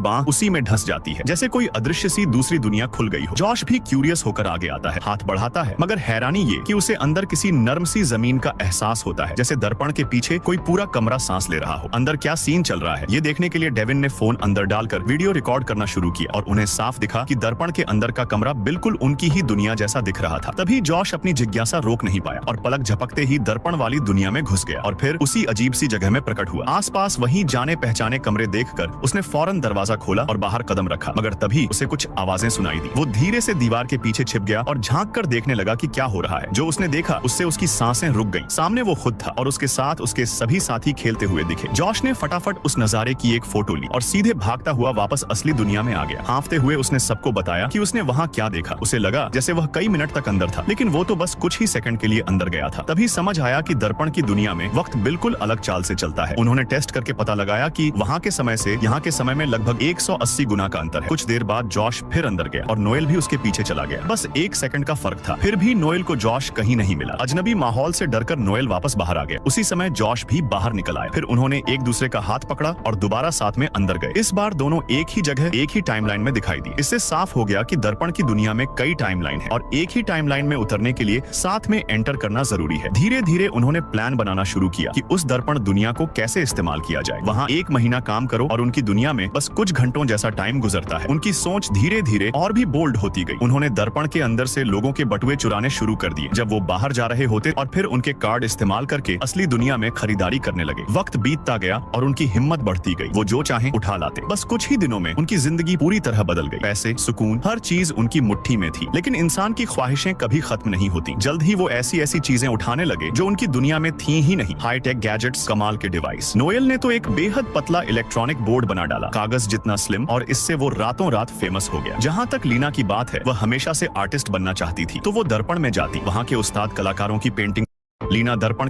बांह उसी में धंस जाती है, जैसे कोई अदृश्य सी दूसरी दुनिया खुल गई हो। जॉश भी क्यूरियस होकर आगे आता है, हाथ बढ़ाता है, मगर हैरानी ये कि उसे अंदर किसी नर्म सी जमीन का एहसास होता है, जैसे दर्पण के पीछे कोई पूरा कमरा सांस ले रहा हो। अंदर क्या सीन चल रहा है ये देखने के लिए डेविन ने फोन अंदर डालकर वीडियो रिकॉर्ड करना शुरू किया और उन्हें साफ दिखा कि दर्पण के अंदर का कमरा बिल्कुल उनकी ही दुनिया जैसा दिख रहा था। तभी जॉश अपनी जिज्ञासा रोक नहीं पाया और पलक झपकते ही दर्पण वाली दुनिया में घुस गया और फिर उसी अजीब सी जगह में प्रकट हुआ। आसपास वही जाने पहचाने कमरे देखकर उसने फौरन दरवाजा खोला और बाहर कदम रखा, मगर तभी उसे कुछ आवाजें सुनाई दी। वो धीरे से दीवार के पीछे छिप गया और झांक कर देखने लगा कि क्या हो रहा है। जो उसने देखा उससे उसकी सांसें रुक गईं। सामने वो खुद था और उसके साथ उसके सभी साथी खेलते हुए दिखे। जॉश ने फटाफट उस नजारे की एक फोटो ली और सीधे भागता हुआ वापस असली दुनिया में आ गया। हाँफते हुए उसने सबको बताया कि उसने वहाँ क्या देखा। उसे लगा जैसे वह कई मिनट तक अंदर था, लेकिन वो तो बस कुछ ही सेकंड के लिए अंदर गया था। तभी समझ आया कि दर्पण की दुनिया में वक्त बिल्कुल अलग चाल से चलता है। उन्होंने टेस्ट करके पता लगाया कि वहाँ के समय से यहाँ के समय में लगभग 180 गुना का अंतर है। कुछ देर बाद जॉश फिर अंदर गया और नोएल भी उसके पीछे चला गया। बस 1 सेकंड का फर्क था, फिर भी नोएल को जॉश कहीं नहीं मिला। अजनबी माहौल से डरकर नोएल वापस बाहर आ गया। उसी समय जॉश भी बाहर निकल आए। फिर उन्होंने एक दूसरे का हाथ पकड़ा और दोबारा साथ में अंदर गए। इस बार दोनों एक ही जगह एक ही टाइमलाइन में दिखाई दी। इससे साफ हो गया कि दर्पण की दुनिया में कई टाइमलाइन है और एक ही टाइमलाइन में उतरने के लिए साथ में एंटर करना जरूरी है। धीरे धीरे उन्होंने प्लान बनाना शुरू किया कि उस दर्पण दुनिया को कैसे इस्तेमाल किया जाए। वहाँ 1 महीना काम करो और उनकी दुनिया में बस कुछ घंटों जैसा टाइम गुजरता है। उनकी सोच धीरे धीरे और भी बोल्ड होती गई। उन्होंने दर्पण के अंदर से लोगों के बटुए चुराने शुरू कर दिए जब वो बाहर जा रहे होते और फिर उनके कार्ड इस्तेमाल करके असली दुनिया में खरीदारी करने लगे। वक्त बीतता गया और उनकी हिम्मत बढ़ती गई। वो जो चाहे उठा लाते। बस कुछ ही दिनों में उनकी जिंदगी पूरी तरह बदल गई। पैसे, सुकून, हर चीज उनकी मुट्ठी में थी। लेकिन इंसान की ख्वाहिशें कभी खत्म नहीं होती। जल्द ही वो ऐसी ऐसी चीजें उठाने लगे जो उनकी दुनिया में थी ही नहीं। हाईटेक गैजेट्स, कमाल के डिवाइस। नोएल ने तो एक बेहद पतला इलेक्ट्रॉनिक बोर्ड बना डाला, कागज जितना स्लिम, और इससे वो रातों रात फेमस हो गया। जहाँ तक लीना की बात है, वह हमेशा से आर्टिस्ट बनना चाहती थी, तो वो दर्पण में जाती। वहाँ के उस्ताद कलाकारों की पेंटिंग लीना दर्पण